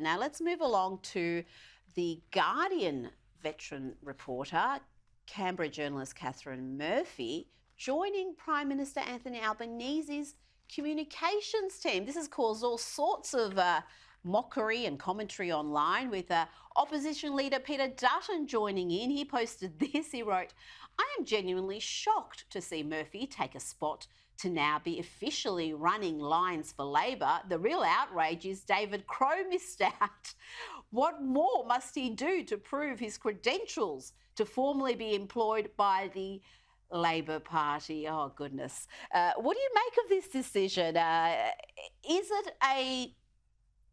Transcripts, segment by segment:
Now let's move along to the Guardian veteran reporter, Canberra journalist Catherine Murphy, joining Prime Minister Anthony Albanese's communications team. This has caused all sorts of mockery and commentary online, with opposition leader Peter Dutton joining in. He posted this. He wrote, "I am genuinely shocked to see Murphy take a spot to now be officially running lines for Labor. The real outrage is David Crowe missed out. What more must he do to prove his credentials to formally be employed by the Labor Party?" Oh, goodness. What do you make of this decision? Is it a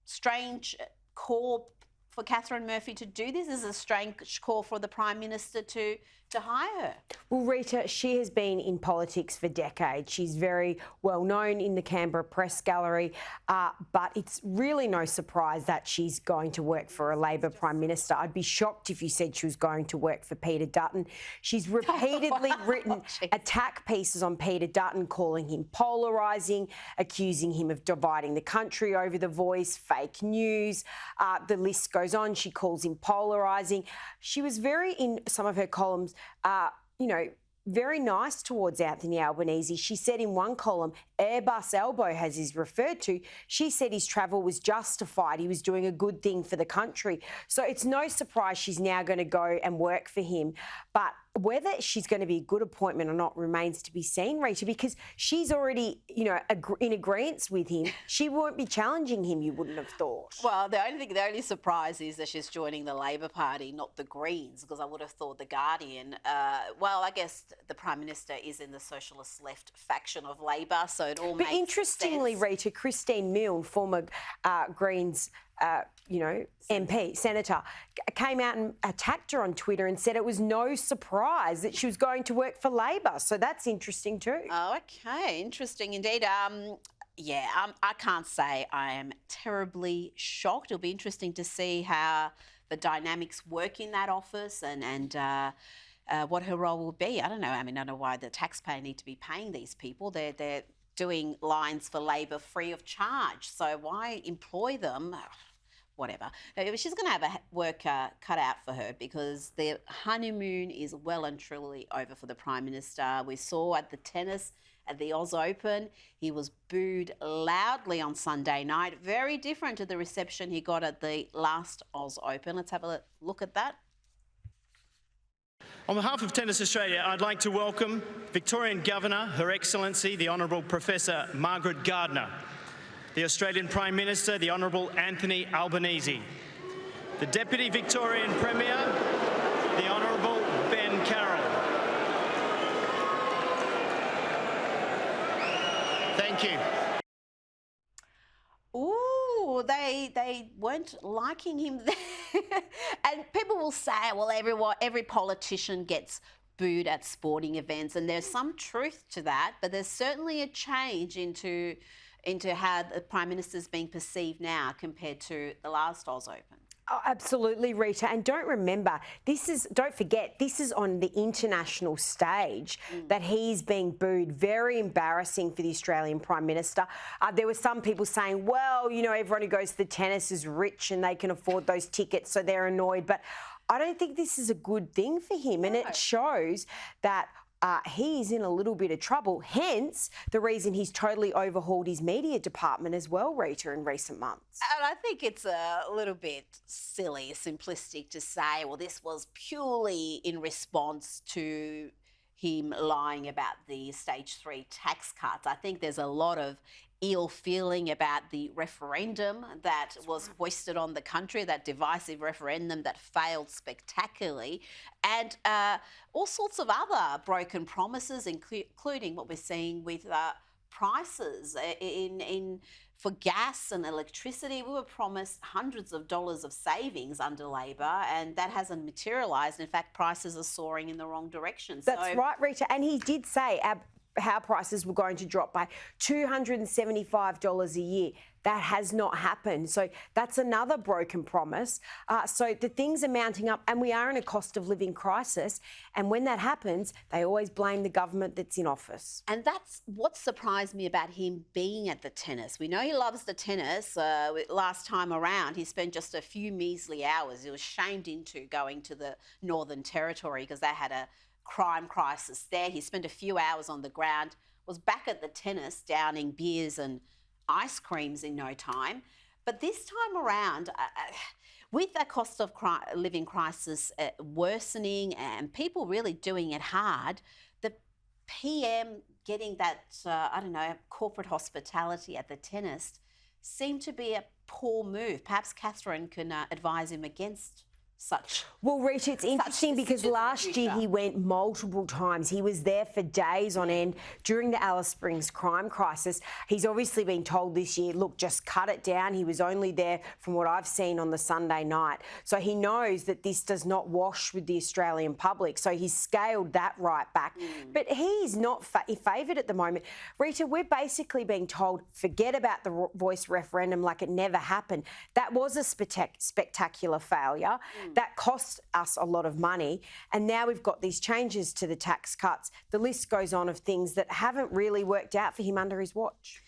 strange call for Catherine Murphy to do this? Is it a strange call for the Prime Minister to hire her? Well, Rita, she has been in politics for decades. She's very well known in the Canberra Press Gallery, but it's really no surprise that she's going to work for a Labor Prime Minister. I'd be shocked if you said she was going to work for Peter Dutton. She's repeatedly written attack pieces on Peter Dutton, calling him polarising, accusing him of dividing the country over The Voice, fake news. The list goes on. She calls him polarising. She was in some of her columns, very nice towards Anthony Albanese. She said in one column, Airbus elbow, as he's referred to, she said his travel was justified. He was doing a good thing for the country. So it's no surprise she's now going to go and work for him. But whether she's going to be a good appointment or not remains to be seen, Rita, because she's already, in agreement with him. She won't be challenging him, you wouldn't have thought. Well, the only surprise is that she's joining the Labor Party, not the Greens, because I would have thought the Guardian, I guess the Prime Minister is in the Socialist Left faction of Labor, so it all makes sense. But interestingly, Rita, Christine Milne, former Greens MP, Senator, came out and attacked her on Twitter and said it was no surprise that she was going to work for Labor. So that's interesting too. Oh, okay. Interesting indeed. I can't say I am terribly shocked. It'll be interesting to see how the dynamics work in that office and what her role will be. I don't know. I don't know why the taxpayer need to be paying these people. They're doing lines for Labor free of charge. So why employ them? Whatever. She's going to have a work cut out for her, because the honeymoon is well and truly over for the Prime Minister. We saw at the tennis at the Oz Open, he was booed loudly on Sunday night. Very different to the reception he got at the last Oz Open. Let's have a look at that. On behalf of Tennis Australia, I'd like to welcome Victorian Governor, Her Excellency, the Honourable Professor Margaret Gardner, the Australian Prime Minister, the Honourable Anthony Albanese, the Deputy Victorian Premier, the Honourable Ben Carroll. Thank you. Ooh, they weren't liking him there. And people will say, well, every politician gets booed at sporting events, and there's some truth to that, but there's certainly a change into how the Prime Minister's being perceived now compared to the last Oz Open. Oh, absolutely, Rita. And don't forget, this is on the international stage that he's being booed. Very embarrassing for the Australian Prime Minister. There were some people saying, well, everyone who goes to the tennis is rich and they can afford those tickets, so they're annoyed. But I don't think this is a good thing for him. No. And it shows that he's in a little bit of trouble, hence the reason he's totally overhauled his media department as well, Rita, in recent months. And I think it's a little bit silly, simplistic to say, well, this was purely in response to him lying about the stage 3 tax cuts. I think there's a lot of ill feeling about the referendum that was hoisted on the country, that divisive referendum that failed spectacularly, and all sorts of other broken promises, including what we're seeing with prices for gas and electricity. We were promised hundreds of dollars of savings under Labor, and that hasn't materialised. In fact, prices are soaring in the wrong direction. That's right, Rita. And he did say how prices were going to drop by $275 a year. That has not happened. So that's another broken promise. So the things are mounting up, and we are in a cost of living crisis. And when that happens, they always blame the government that's in office. And that's what surprised me about him being at the tennis. We know he loves the tennis. Last time around, he spent just a few measly hours. He was shamed into going to the Northern Territory because they had a crime crisis there. He spent a few hours on the ground, was back at the tennis downing beers and ice creams in no time. But this time around, with the cost of living crisis worsening and people really doing it hard, the PM getting that, corporate hospitality at the tennis seemed to be a poor move. Perhaps Catherine can advise him against such. Well, Rita, it's interesting because last year he went multiple times. He was there for days on end during the Alice Springs crime crisis. He's obviously been told this year, look, just cut it down. He was only there, from what I've seen, on the Sunday night. So he knows that this does not wash with the Australian public. So he's scaled that right back. But he's not favoured at the moment. Rita, we're basically being told, forget about the voice referendum like it never happened. That was a spectacular failure. That cost us a lot of money. And now we've got these changes to the tax cuts. The list goes on of things that haven't really worked out for him under his watch.